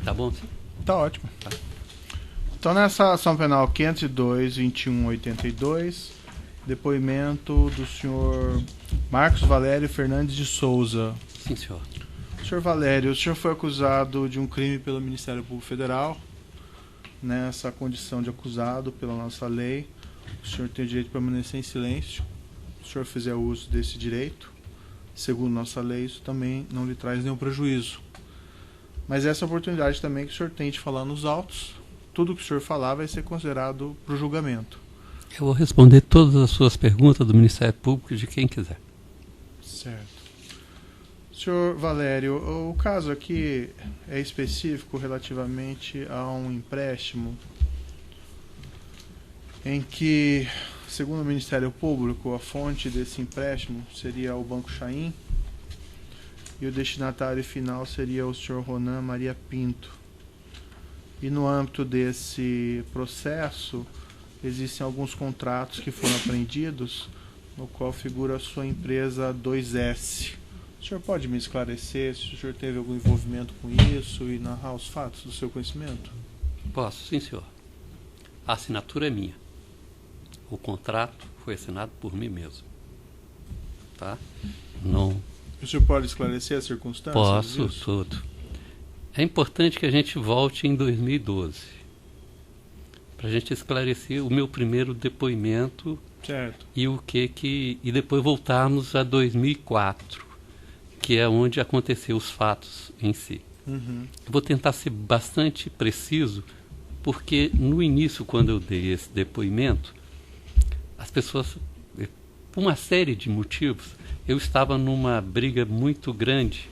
Tá bom, sim? Tá ótimo. Tá. Então, nessa ação penal 502.21.82, depoimento do senhor Marcos Valério Fernandes de Souza. Sim, senhor. Senhor Valério, o senhor foi acusado de um crime pelo Ministério Público Federal. Nessa condição de acusado pela nossa lei, o senhor tem o direito de permanecer em silêncio. Se o senhor fizer uso desse direito, segundo nossa lei, isso também não lhe traz nenhum prejuízo. Mas essa oportunidade também que o senhor tem de falar nos autos, tudo que o senhor falar vai ser considerado para o julgamento. Eu vou responder todas as suas perguntas do Ministério Público de quem quiser. Certo. Senhor Valério, o caso aqui é específico relativamente a um empréstimo em que, segundo o Ministério Público, a fonte desse empréstimo seria o Banco Chain e o destinatário final seria o senhor Ronan Maria Pinto. E no âmbito desse processo, existem alguns contratos que foram apreendidos, no qual figura a sua empresa 2S. O senhor pode me esclarecer se o senhor teve algum envolvimento com isso e narrar os fatos do seu conhecimento? Posso, sim, senhor. A assinatura é minha. O contrato foi assinado por mim mesmo. Tá? Não. O senhor pode esclarecer as circunstâncias Posso, disso? tudo. É importante que a gente volte em 2012 para a gente esclarecer o meu primeiro depoimento. Certo. E depois voltarmos a 2004, que é onde aconteceu os fatos em si. Uhum. Eu vou tentar ser bastante preciso, porque no início, quando eu dei esse depoimento, as pessoas, por uma série de motivos, eu estava numa briga muito grande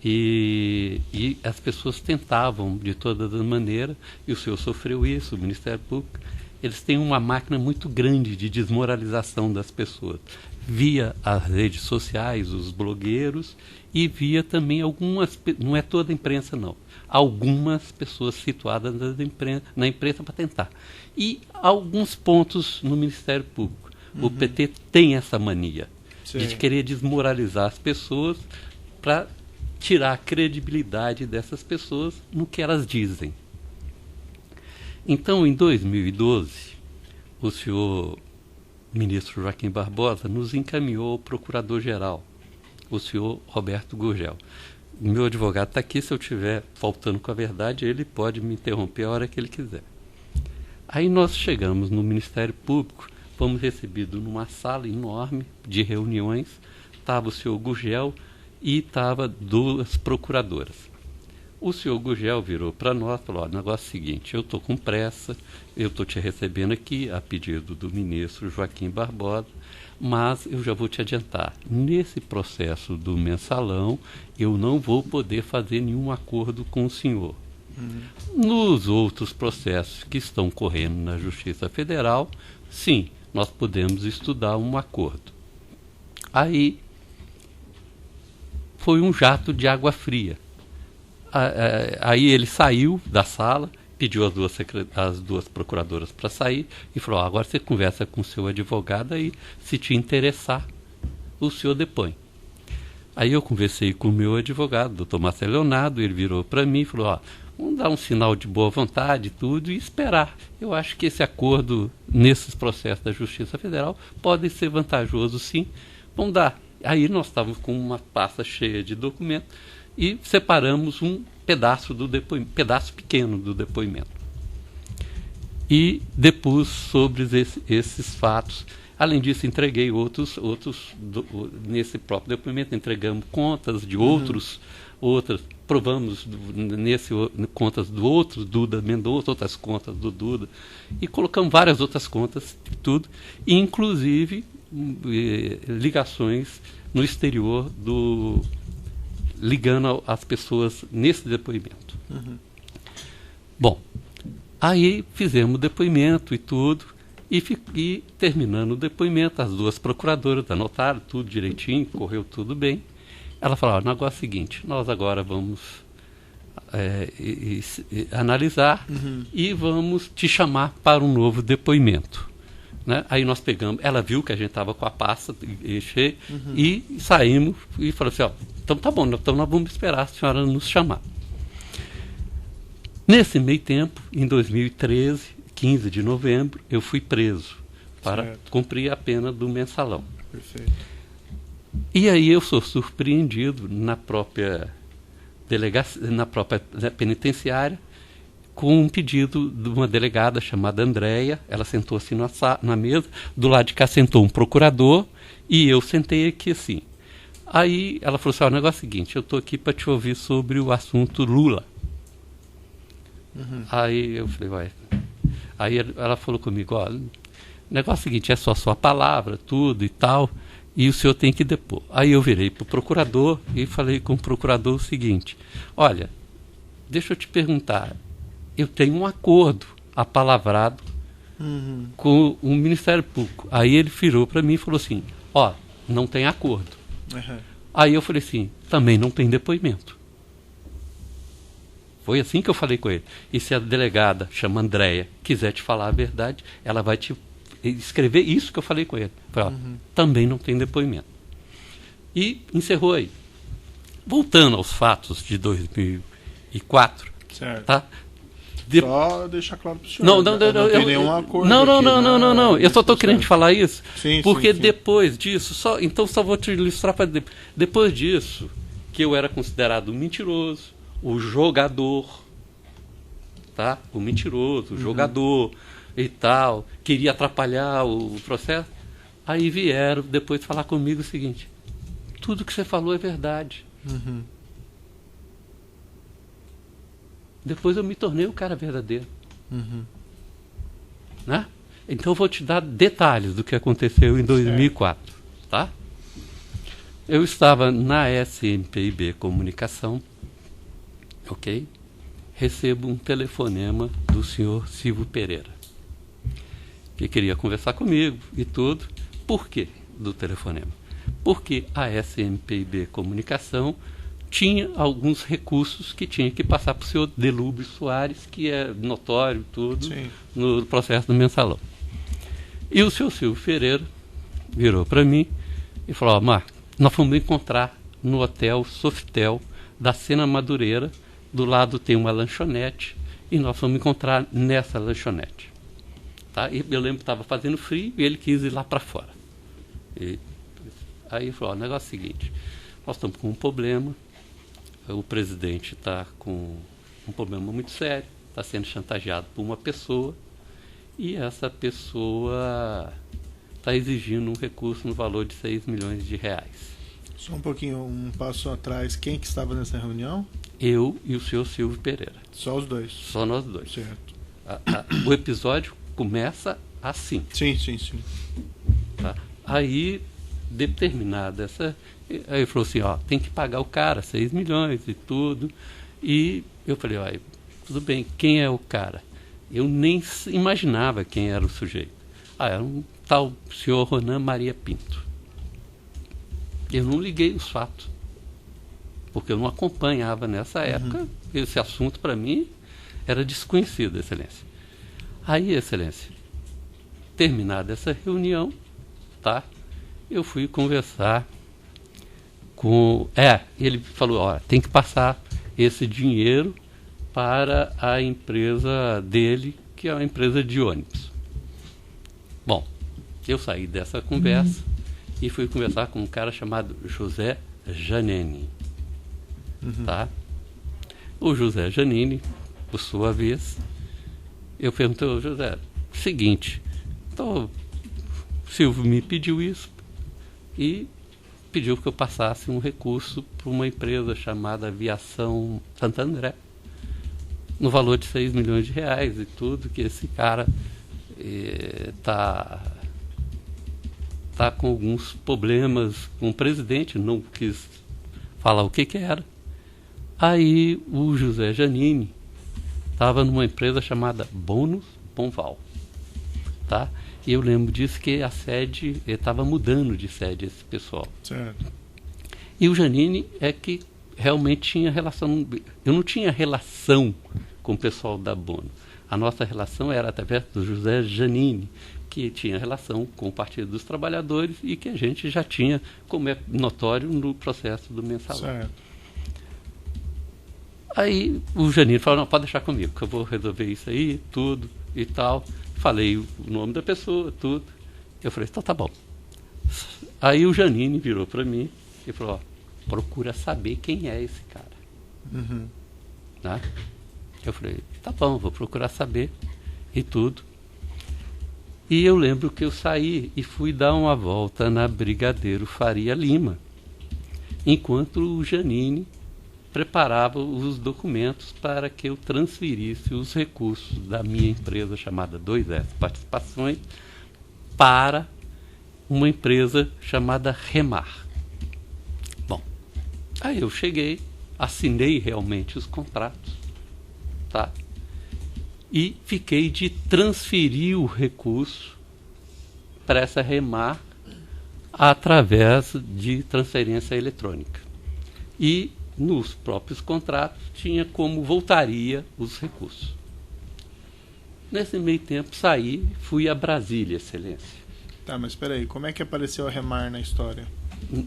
e as pessoas tentavam de todas as maneiras, e o senhor sofreu isso, o Ministério Público. Eles têm uma máquina muito grande de desmoralização das pessoas, via as redes sociais, os blogueiros, e via também algumas, não é toda a imprensa não, algumas pessoas situadas na imprensa para tentar. E alguns pontos no Ministério Público. O PT tem essa mania de querer desmoralizar as pessoas para tirar a credibilidade dessas pessoas no que elas dizem. Então, em 2012, o senhor ministro Joaquim Barbosa nos encaminhou ao procurador-geral, o senhor Roberto Gurgel. O meu advogado está aqui, se eu estiver faltando com a verdade, ele pode me interromper a hora que ele quiser. Aí nós chegamos no Ministério Público, fomos recebidos numa sala enorme de reuniões, estava o senhor Gurgel e estava duas procuradoras. O senhor Gurgel virou para nós e falou: olha, o negócio é o seguinte, eu estou com pressa, eu estou te recebendo aqui a pedido do ministro Joaquim Barbosa, mas eu já vou te adiantar, nesse processo do mensalão, eu não vou poder fazer nenhum acordo com o senhor. Nos outros processos que estão correndo na Justiça Federal, sim, nós podemos estudar um acordo. Aí foi um jato de água fria. Aí ele saiu da sala, pediu as duas procuradoras para sair e falou: agora você conversa com o seu advogado e, se te interessar, o senhor depõe. Aí eu conversei com o meu advogado, doutor Marcelo Leonardo, ele virou para mim e falou: vamos dar um sinal de boa vontade e tudo e esperar. Eu acho que esse acordo nesses processos da Justiça Federal pode ser vantajoso, sim. Vamos dar. Aí nós estávamos com uma pasta cheia de documentos e separamos um pedaço pedaço pequeno do depoimento. E depus sobre esses fatos. Além disso, entreguei nesse próprio depoimento, entregamos contas de outras, provamos contas do outro, Duda Mendonça, outras contas do Duda, e colocamos várias outras contas, tudo, inclusive ligações no exterior ligando as pessoas nesse depoimento. Bom, aí fizemos o depoimento e tudo, e terminando o depoimento, as duas procuradoras anotaram tudo direitinho, correu tudo bem. Ela falou: o negócio é o seguinte, nós agora vamos analisar e vamos te chamar para um novo depoimento. Né? Aí nós pegamos, ela viu que a gente estava com a pasta e saímos e falou assim: então tá bom, então nós vamos esperar a senhora nos chamar. Nesse meio tempo, em 2013, 15 de novembro, eu fui preso para cumprir a pena do mensalão. Perfeito. E aí eu sou surpreendido na própria penitenciária com um pedido de uma delegada chamada Andréia. Ela sentou assim na mesa, do lado de cá sentou um procurador e eu sentei aqui assim. Aí ela falou assim, o negócio é o seguinte, eu estou aqui para te ouvir sobre o assunto Lula. Aí eu falei, vai. Aí ela falou comigo, o negócio é o seguinte, é só sua palavra, tudo e tal, e o senhor tem que depor. Aí eu virei para o procurador e falei com o procurador o seguinte, olha, deixa eu te perguntar, eu tenho um acordo apalavrado com o Ministério Público. Aí ele virou para mim e falou assim, não tem acordo. Aí eu falei assim, também não tem depoimento. Foi assim que eu falei com ele. E se a delegada, chama Andréia, quiser te falar a verdade, ela vai te escrever isso que eu falei com ele. Falei, também não tem depoimento. E encerrou aí. Voltando aos fatos de 2004, certo. Tá? Só deixar claro para o senhor. Não tem nenhum acordo. Não. Eu só estou querendo te falar isso. Porque sim. Depois disso, só vou te ilustrar. Depois disso, que eu era considerado um mentiroso, o jogador, tá? O mentiroso, o jogador e tal, queria atrapalhar o processo. Aí vieram depois falar comigo o seguinte, tudo que você falou é verdade. Depois eu me tornei o cara verdadeiro. Né? Então eu vou te dar detalhes do que aconteceu em 2004. Tá? Eu estava na SMPIB Comunicação, ok? Recebo um telefonema do senhor Silvio Pereira, que queria conversar comigo e tudo. Por quê do telefonema? Porque a SMPIB Comunicação tinha alguns recursos que tinha que passar para o senhor Delúbio Soares, que é notório tudo no processo do mensalão. E o senhor Silvio Pereira virou para mim e falou, Marco, nós fomos encontrar no hotel Sofitel da Sena Madureira, do lado tem uma lanchonete, e nós fomos encontrar nessa lanchonete. Tá? E eu lembro que estava fazendo frio e ele quis ir lá para fora. Aí ele falou, o negócio é o seguinte, nós estamos com um problema, o presidente está com um problema muito sério, está sendo chantageado por uma pessoa, e essa pessoa está exigindo um recurso no valor de 6 milhões de reais. Só um pouquinho, um passo atrás, quem que estava nessa reunião? Eu e o senhor Silvio Pereira. Só os dois? Só nós dois. Certo. O episódio começa assim. Sim. Tá? Aí, determinada essa... Aí ele falou assim, tem que pagar o cara, 6 milhões e tudo. E eu falei, tudo bem, quem é o cara? Eu nem imaginava quem era o sujeito. Era um tal senhor Ronan Maria Pinto. Eu não liguei os fatos, porque eu não acompanhava nessa época. Esse assunto, para mim, era desconhecido, Excelência. Aí, Excelência, terminada essa reunião, tá? Eu fui conversar com... ele falou, tem que passar esse dinheiro para a empresa dele, que é uma empresa de ônibus. Bom, eu saí dessa conversa e fui conversar com um cara chamado José Janini. Tá? O José Janini, por sua vez, eu perguntei ao José, seguinte, então, o Silvio me pediu isso e pediu que eu passasse um recurso para uma empresa chamada Aviação Santo André, no valor de 6 milhões de reais e tudo, que esse cara tá com alguns problemas com o presidente, não quis falar o que era. Aí o José Janini estava numa empresa chamada Bônus Ponval, tá? E eu lembro disso, que a sede, estava mudando de sede esse pessoal. Certo. E o Janini é que realmente tinha relação, eu não tinha relação com o pessoal da Bônus. A nossa relação era através do José Janini, que tinha relação com o Partido dos Trabalhadores e que a gente já tinha, como é notório, no processo do mensalão. Certo. Aí o Janine falou, não, pode deixar comigo, que eu vou resolver isso aí, tudo e tal. Falei o nome da pessoa, tudo. Eu falei, então tá bom. Aí o Janine virou para mim e falou, ó, procura saber quem é esse cara. Uhum. Né? Eu falei, tá bom, vou procurar saber e tudo. E eu lembro que eu saí e fui dar uma volta na Brigadeiro Faria Lima, enquanto o Janine preparava os documentos para que eu transferisse os recursos da minha empresa chamada 2S Participações para uma empresa chamada Remar. Bom, aí eu cheguei, assinei realmente os contratos, tá? E fiquei de transferir o recurso para essa Remar através de transferência eletrônica. E nos próprios contratos tinha como voltaria os recursos. Nesse meio tempo saí, fui a Brasília, Excelência. Tá, mas espera aí, como é que apareceu a Remar na história?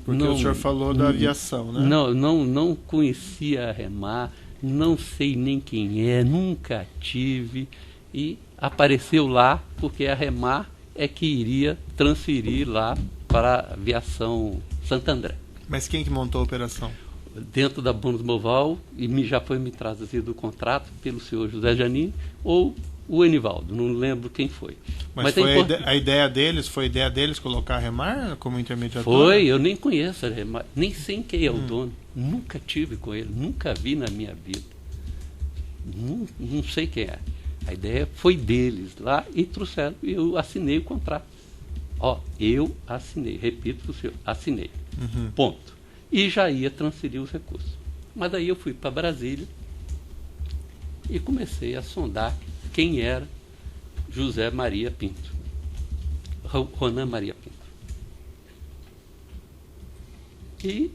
Porque Não, o senhor falou da aviação, né? Não conhecia a Remar, não sei nem quem é, nunca tive, e apareceu lá porque a Remar é que iria transferir lá para a aviação Santo André. Mas quem que montou a operação? Dentro da Bônus Moval, e já foi me trazido o contrato pelo senhor José Janine ou o Enivaldo, não lembro quem foi. Mas foi a ideia deles colocar a Remar como intermediador? Foi, eu nem conheço a Remar, nem sei quem é o dono, nunca tive com ele, nunca vi na minha vida. Não sei quem é. A ideia foi deles lá e trouxeram, e eu assinei o contrato. Ó, eu assinei, repito para o senhor, assinei. Ponto. E já ia transferir os recursos. Mas daí eu fui para Brasília e comecei a sondar quem era José Maria Pinto, Ronan Maria Pinto. E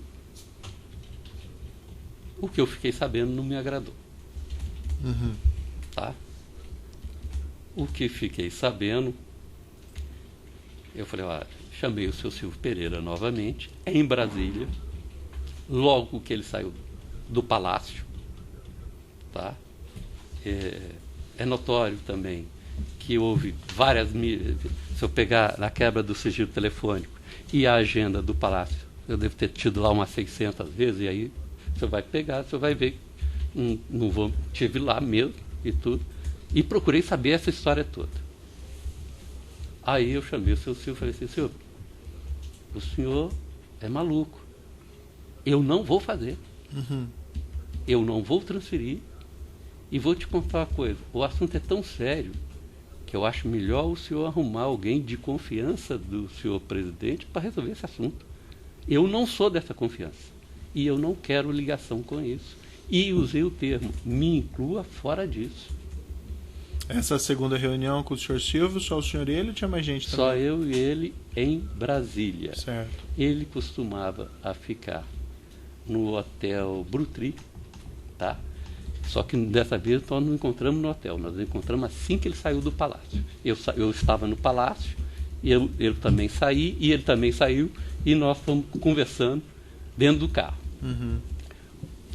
o que eu fiquei sabendo não me agradou. Tá? O que fiquei sabendo, eu falei, olha, chamei o seu Silvio Pereira novamente, em Brasília, logo que ele saiu do Palácio, tá? É notório também que houve várias... Se eu pegar na quebra do sigilo telefônico e a agenda do Palácio, eu devo ter tido lá umas 600 vezes, e aí você vai pegar, você vai ver, tive lá mesmo e tudo, e procurei saber essa história toda. Aí eu chamei o seu Silvio e falei assim, senhor, o senhor é maluco, eu não vou fazer, eu não vou transferir, e vou te contar uma coisa, o assunto é tão sério que eu acho melhor o senhor arrumar alguém de confiança do senhor presidente para resolver esse assunto. Eu não sou dessa confiança e eu não quero ligação com isso. E usei o termo, me inclua fora disso. Essa segunda reunião com o senhor Silvio, só o senhor e ele ou tinha mais gente também? Só eu e ele em Brasília. Certo. Ele costumava a ficar no hotel Brutri, tá? Só que dessa vez nós não encontramos no hotel, nós encontramos assim que ele saiu do palácio. Eu estava no palácio, e eu também saí, e ele também saiu, e nós fomos conversando dentro do carro.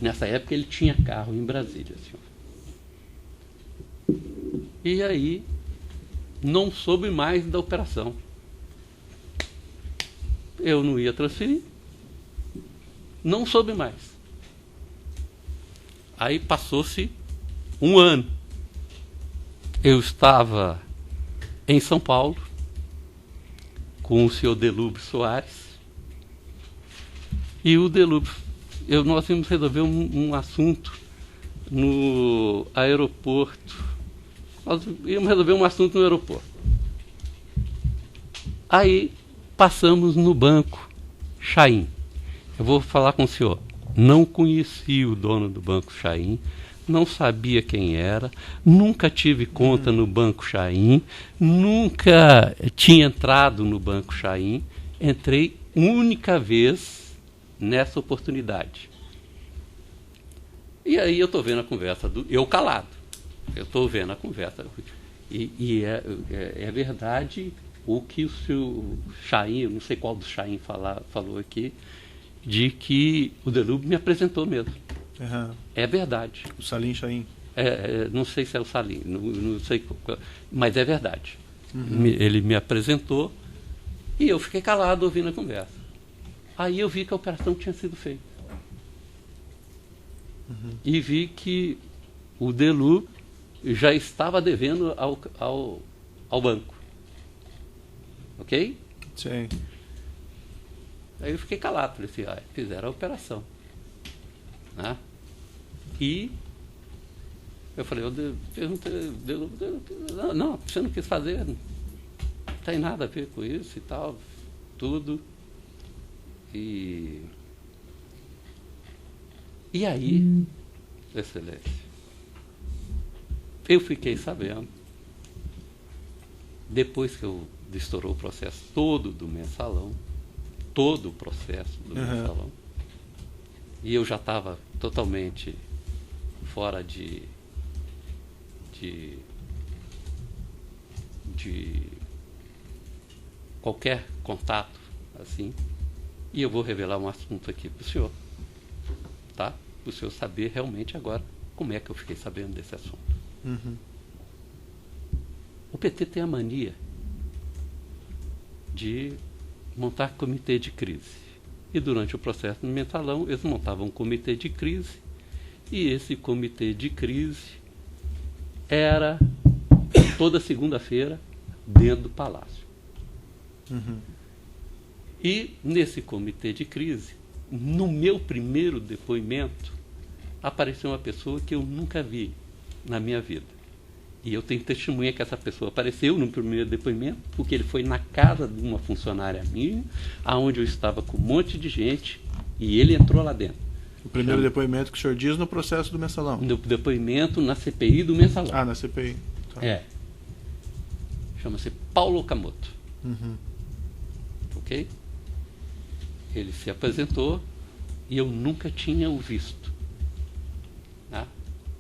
Nessa época ele tinha carro em Brasília, senhor. E aí não soube mais da operação. Eu não ia transferir, não soube mais. Aí passou-se um ano. Eu estava em São Paulo com o senhor Delúbio Soares, e o Delúbio, nós íamos resolver um assunto no aeroporto. Nós íamos resolver um assunto no aeroporto. Aí passamos no Banco Chaim. Eu vou falar com o senhor. Não conhecia o dono do Banco Chaim, não sabia quem era, nunca tive conta no Banco Chaim, nunca tinha entrado no Banco Chaim, entrei única vez nessa oportunidade. E aí eu estou vendo a conversa, eu calado, eu estou vendo a conversa, e é verdade o que o seu Chaim, eu não sei qual do Chaim falou aqui, de que o Delúbio me apresentou mesmo. Aham. É verdade. O Salim Chaim. Não sei se é o Salim, não sei, mas é verdade. Uhum. Ele me apresentou e eu fiquei calado ouvindo a conversa. Aí eu vi que a operação tinha sido feita. Uhum. E vi que o Delu já estava devendo ao banco. Ok? Sim. Aí eu fiquei calado, falei assim, fizeram a operação. Né? E eu falei, perguntei, não, você não quis fazer, não tem nada a ver com isso e tal, tudo. E aí, Excelência, eu fiquei sabendo, depois que estourou o processo todo do mensalão, todo o processo do mensalão, e eu já estava totalmente fora de qualquer contato, assim, e eu vou revelar um assunto aqui para o senhor, tá? Para o senhor saber realmente agora como é que eu fiquei sabendo desse assunto. Uhum. O PT tem a mania de montar comitê de crise. E durante o processo do mensalão, eles montavam um comitê de crise, e esse comitê de crise era toda segunda-feira dentro do Palácio. Uhum. E nesse comitê de crise, no meu primeiro depoimento, apareceu uma pessoa que eu nunca vi na minha vida. E eu tenho testemunha que essa pessoa apareceu no primeiro depoimento, porque ele foi na casa de uma funcionária minha, aonde eu estava com um monte de gente, e ele entrou lá dentro. O primeiro depoimento que o senhor diz no processo do mensalão? No depoimento na CPI do mensalão. Ah, na CPI. Tá. Chama-se Paulo Okamoto. Uhum. Ok? Ele se apresentou e eu nunca tinha o visto. Tá?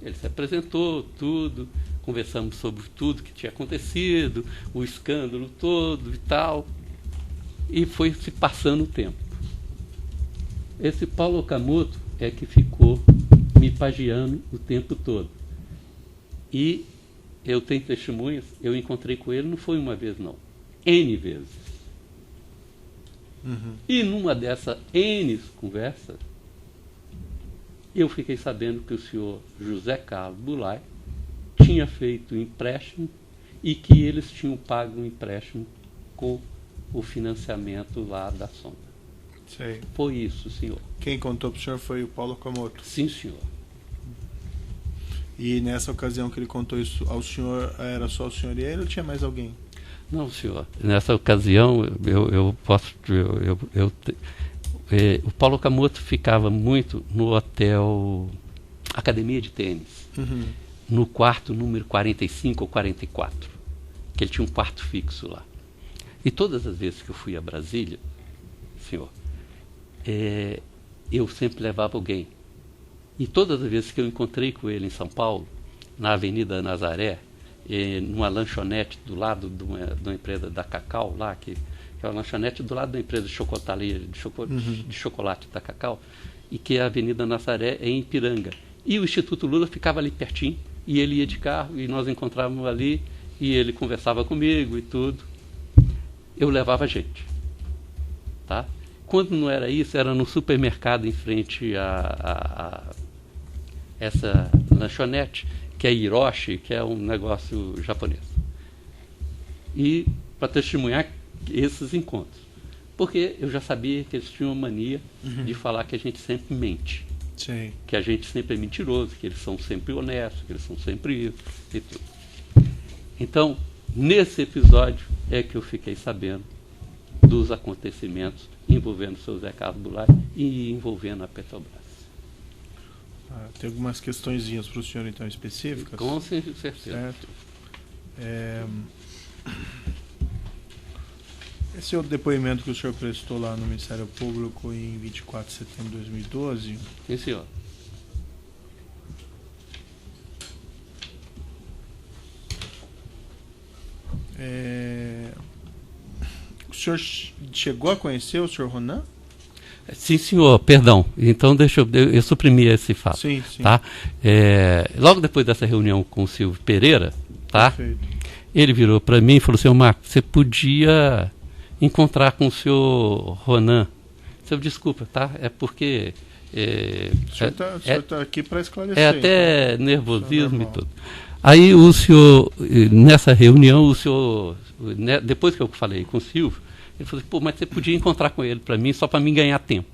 Ele se apresentou, tudo, conversamos sobre tudo que tinha acontecido, o escândalo todo e tal, e foi se passando o tempo. Esse Paulo Okamoto é que ficou me pagiando o tempo todo. E eu tenho testemunhas, eu encontrei com ele, não foi uma vez não, N vezes. Uhum. E numa dessas N conversas, eu fiquei sabendo que o senhor José Carlos Goulart tinha feito um empréstimo e que eles tinham pago um empréstimo com o financiamento lá da sonda. Sei. Foi isso, senhor. Quem contou para o senhor foi o Paulo Okamoto. Sim, senhor. E nessa ocasião que ele contou isso ao senhor, era só o senhor e ele ou tinha mais alguém? Não, senhor. Nessa ocasião, o Paulo Okamoto ficava muito no hotel Academia de Tênis, Uhum. no quarto número 45 ou 44, que ele tinha um quarto fixo lá. E todas as vezes que eu fui a Brasília, senhor, eu sempre levava alguém. E todas as vezes que eu encontrei com ele em São Paulo, na Avenida Nazaré, numa lanchonete do lado de uma empresa da Cacau lá, que é uma lanchonete do lado da empresa de chocolateria, de chocolate da Cacau, e que a Avenida Nazaré é em Ipiranga. E o Instituto Lula ficava ali pertinho, e ele ia de carro, e nós encontrávamos ali, e ele conversava comigo e tudo. Eu levava gente. Tá? Quando não era isso, era no supermercado em frente a essa lanchonete, que é Hiroshi, que é um negócio japonês. E para testemunhar esses encontros. Porque eu já sabia que eles tinham uma mania de falar que a gente sempre mente. Sim. Que a gente sempre é mentiroso, que eles são sempre honestos, que eles são sempre isso e tudo. Então, nesse episódio é que eu fiquei sabendo dos acontecimentos envolvendo o seu Zé Carlos Goulart e envolvendo a Petrobras. Tem algumas questõezinhas para o senhor, então, específicas? Com certeza. Certo. Esse é o depoimento que o senhor prestou lá no Ministério Público em 24 de setembro de 2012. Sim, senhor. O senhor chegou a conhecer o senhor Ronan? Sim, senhor, perdão. Então eu suprimi esse fato. Sim, sim. Tá? Logo depois dessa reunião com o Silvio Pereira, tá? Perfeito. Ele virou para mim e falou assim: Marco, você podia encontrar com o senhor Ronan. Eu desculpa, tá? É porque... O senhor está aqui para esclarecer. É até então. nervosismo e tudo. Aí o senhor, nessa reunião, o senhor, depois que eu falei com o Silvio, ele falou assim: pô, mas você podia encontrar com ele para mim, só para mim ganhar tempo.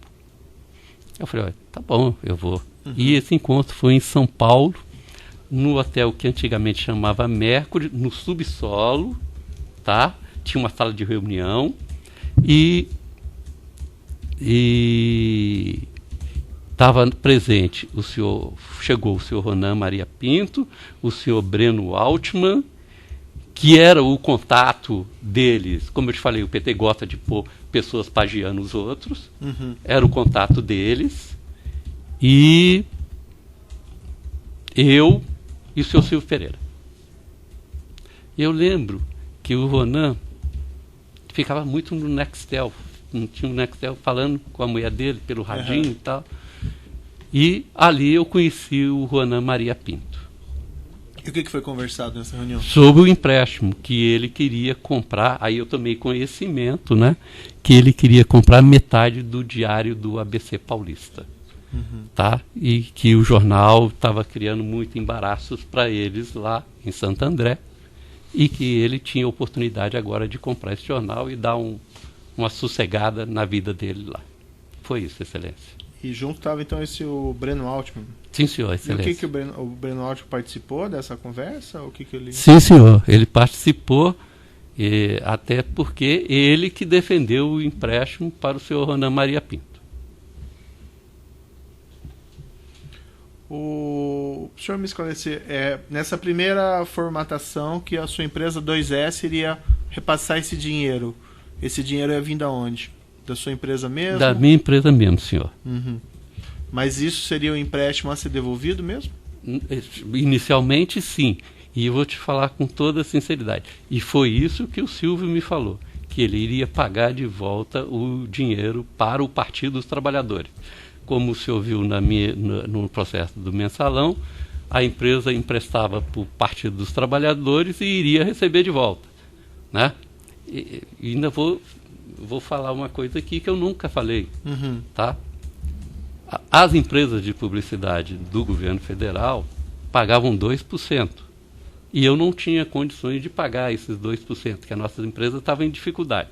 Eu falei: olha, tá bom, eu vou. E esse encontro foi em São Paulo, no hotel que antigamente chamava Mercury, no subsolo, tá? Tinha uma sala de reunião e estava presente chegou o senhor Ronan Maria Pinto, o senhor Breno Altman, que era o contato deles. Como eu te falei, o PT gosta de pôr pessoas pagiando os outros. Era o contato deles. E eu e o senhor Silvio Pereira. Eu lembro que o Ronan ficava muito no Nextel. Não tinha um Nextel, falando com a mulher dele pelo radinho e tal. E ali eu conheci o Ronan Maria Pinto. E o que foi conversado nessa reunião? Sobre o empréstimo que ele queria comprar. Aí eu tomei conhecimento, né? Que ele queria comprar metade do diário do ABC Paulista. Tá? E que o jornal estava criando muito embaraços para eles lá em Santo André. E que ele tinha oportunidade agora de comprar esse jornal e dar uma sossegada na vida dele lá. Foi isso, Excelência. E junto estava então o Breno Altman. Sim, senhor, Excelência. E o que o Breno Altman participou dessa conversa? O que ele... Sim, senhor, ele participou, até porque ele que defendeu o empréstimo para o senhor Ronan Maria Pinto. O senhor me esclarecer, nessa primeira formatação que a sua empresa 2S iria repassar esse dinheiro ia vir da onde? Da sua empresa mesmo? Da minha empresa mesmo, senhor. Mas isso seria um empréstimo a ser devolvido mesmo? Inicialmente, sim. E eu vou te falar com toda sinceridade. E foi isso que o Silvio me falou, que ele iria pagar de volta o dinheiro para o Partido dos Trabalhadores. Como o senhor viu no processo do mensalão, a empresa emprestava para o Partido dos Trabalhadores e iria receber de volta. Né? E ainda vou falar uma coisa aqui que eu nunca falei. Tá? As empresas de publicidade do governo federal pagavam 2%. E eu não tinha condições de pagar esses 2%, que a nossa empresa estava em dificuldade.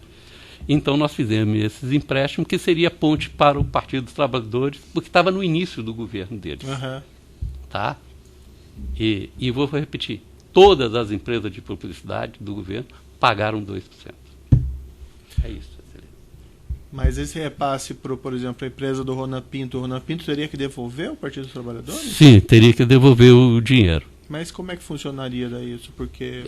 Então nós fizemos esses empréstimos, que seria ponte para o Partido dos Trabalhadores, porque estava no início do governo deles. Tá? E vou repetir, todas as empresas de publicidade do governo pagaram 2%. É isso, Excelência. Mas esse repasse, por exemplo, a empresa do Ronan Pinto, o Ronan Pinto teria que devolver ao Partido dos Trabalhadores? Sim, teria que devolver o dinheiro. Mas como é que funcionaria daí isso? Porque...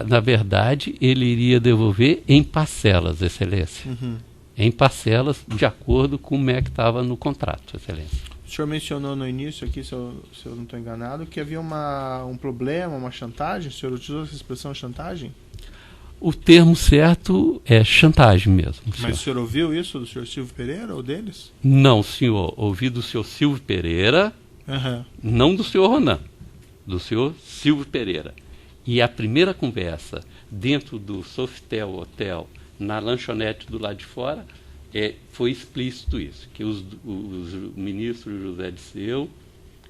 na verdade, ele iria devolver em parcelas, Excelência. Em parcelas, de acordo com como é que estava no contrato, Excelência. O senhor mencionou no início aqui, se eu não estou enganado, que havia um problema, uma chantagem. O senhor utilizou essa expressão chantagem? O termo certo é chantagem mesmo. Mas o senhor ouviu isso do senhor Silvio Pereira ou deles? Não, senhor. Ouvi do senhor Silvio Pereira, não do senhor Ronan. Do senhor Silvio Pereira. E a primeira conversa dentro do Sofitel Hotel, na lanchonete do lado de fora, foi explícito isso, que os ministros José Disseu,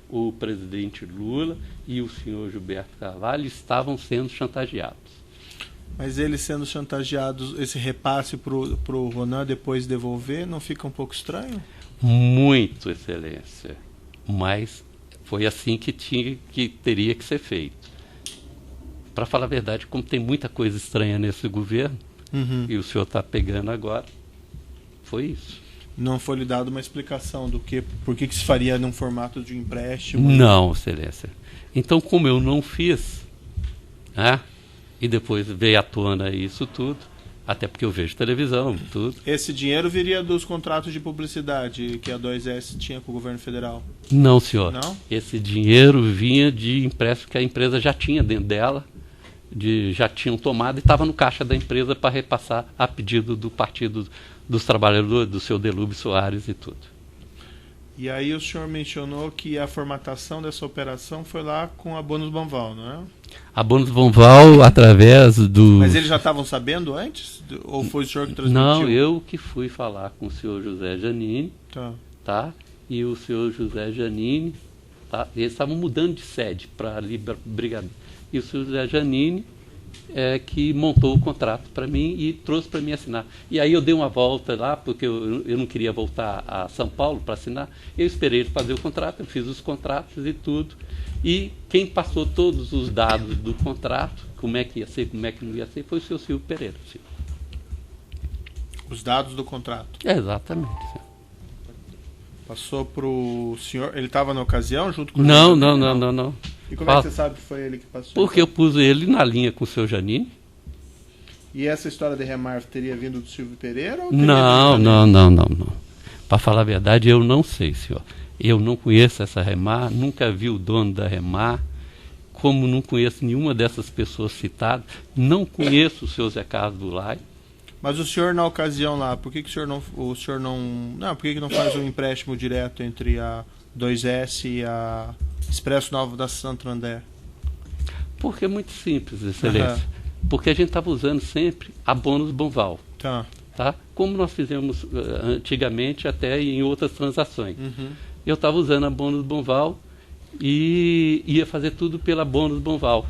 o presidente Lula e o senhor Gilberto Carvalho estavam sendo chantageados. Mas eles sendo chantageados, esse repasse para o Ronan depois devolver, não fica um pouco estranho? Muito, Excelência. Mas foi assim que teria que ser feito. Para falar a verdade, como tem muita coisa estranha nesse governo, e o senhor está pegando agora, foi isso. Não foi lhe dada uma explicação do por que se faria num formato de empréstimo? Não, Excelência. Então, como eu não fiz, e depois veio à tona isso tudo, até porque eu vejo televisão, tudo. Esse dinheiro viria dos contratos de publicidade que a 2S tinha com o governo federal? Não, senhor. Não? Esse dinheiro vinha de empréstimo que a empresa já tinha dentro dela, já tinham tomado e estava no caixa da empresa para repassar a pedido do Partido dos trabalhadores, do seu Delúbio Soares e tudo. E aí o senhor mencionou que a formatação dessa operação foi lá com a Bônus Banval, não é? A Bônus Banval, através do... Mas eles já estavam sabendo antes? Ou foi o senhor que transmitiu? Não, eu que fui falar com o senhor José Janine, tá? E o senhor José Janine, tá? Eles estavam mudando de sede para ali, Brigadeiro. E o senhor José Janine que montou o contrato para mim e trouxe para mim assinar. E aí eu dei uma volta lá, porque eu não queria voltar a São Paulo para assinar. Eu esperei ele fazer o contrato, eu fiz os contratos e tudo. E quem passou todos os dados do contrato, como é que ia ser, como é que não ia ser, foi o senhor Silvio Pereira. Senhor. Os dados do contrato? Exatamente. Senhor. Passou para o senhor... Ele estava na ocasião junto com o Não. E como é que você sabe que foi ele que passou? Porque eu pus ele na linha com o seu Janine. E essa história de Remar teria vindo do Silvio Pereira? Ou Não. Para falar a verdade, eu não sei, senhor. Eu não conheço essa Remar, nunca vi o dono da Remar, como não conheço nenhuma dessas pessoas citadas, não conheço o seu Zé Carlos Bulay. Mas o senhor, na ocasião lá, por que o senhor não... por que não faz um empréstimo direto entre a 2S e a Expresso Novo da Santo André? Porque é muito simples, excelência. Porque a gente estava usando sempre a Bônus Banval. Tá? Como nós fizemos antigamente até em outras transações. Eu estava usando a Bônus Banval e ia fazer tudo pela Bônus Banval.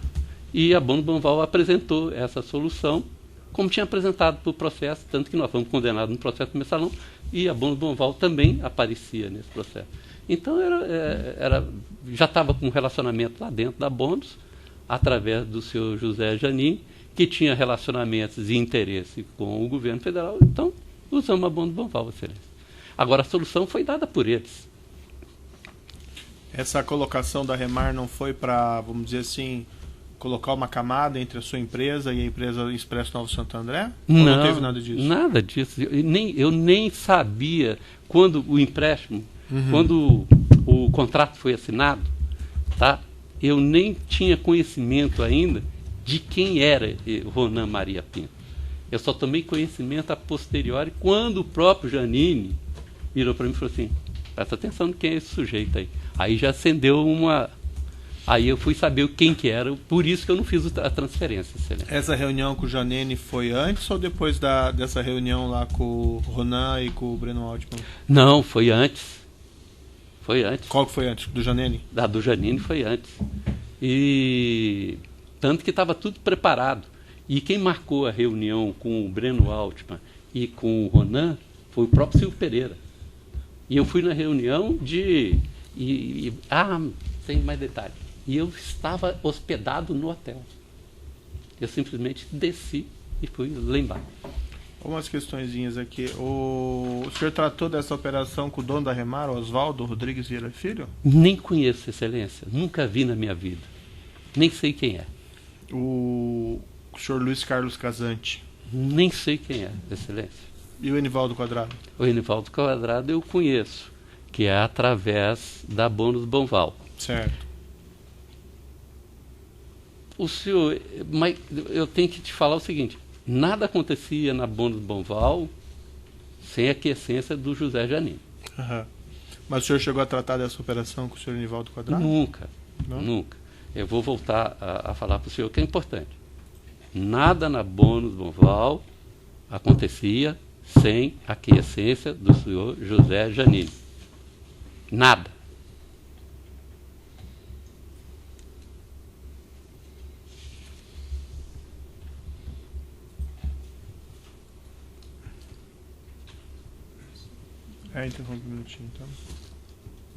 E a Bônus Banval apresentou essa solução, como tinha apresentado para o processo, tanto que nós fomos condenados no processo do mensalão, e a Bônus Banval também aparecia nesse processo. Então já estava com um relacionamento lá dentro da Bônus, através do seu José Janine, que tinha relacionamentos e interesse com o governo federal, então usamos a Bônus Banval, excelência. Agora a solução foi dada por eles. Essa colocação da Remar não foi para, vamos dizer assim, colocar uma camada entre a sua empresa e a empresa Expresso Novo Santo André? Não teve nada disso? Nada disso. Eu nem sabia quando o empréstimo, quando o contrato foi assinado, tá? Eu nem tinha conhecimento ainda de quem era Ronan Maria Pinto. Eu só tomei conhecimento a posteriori quando o próprio Janine virou para mim e falou assim: presta atenção de quem é esse sujeito aí. Aí já acendeu uma... Aí eu fui saber quem que era, por isso que eu não fiz a transferência. Excelente. Essa reunião com o Janine foi antes ou depois dessa reunião lá com o Ronan e com o Breno Altman? Não, foi antes. Foi antes. Qual que foi antes? Do Janine? Da do Janine foi antes. E tanto que estava tudo preparado. E quem marcou a reunião com o Breno Altman e com o Ronan foi o próprio Silvio Pereira. E eu fui na reunião tem mais detalhe. E eu estava hospedado no hotel. Eu simplesmente desci e fui lá embaixo. Algumas questõezinhas aqui. O senhor tratou dessa operação com o dono da Remar, Oswaldo Rodrigues Vieira Filho? Nem conheço, excelência. Nunca vi na minha vida. Nem sei quem é. O senhor Luiz Carlos Casante? Nem sei quem é, excelência. E o Enivaldo Quadrado? O Enivaldo Quadrado eu conheço, que é através da Bônus Banval. Certo. O senhor, mas eu tenho que te falar o seguinte: nada acontecia na Bônus Banval sem a quiescência do José Janine. Mas o senhor chegou a tratar dessa operação com o senhor Enivaldo Quadrado? Nunca. Eu vou voltar a falar para o senhor que é importante. Nada na Bônus Banval acontecia sem a quiescência do senhor José Janine. Nada. Interrompe um minutinho, então.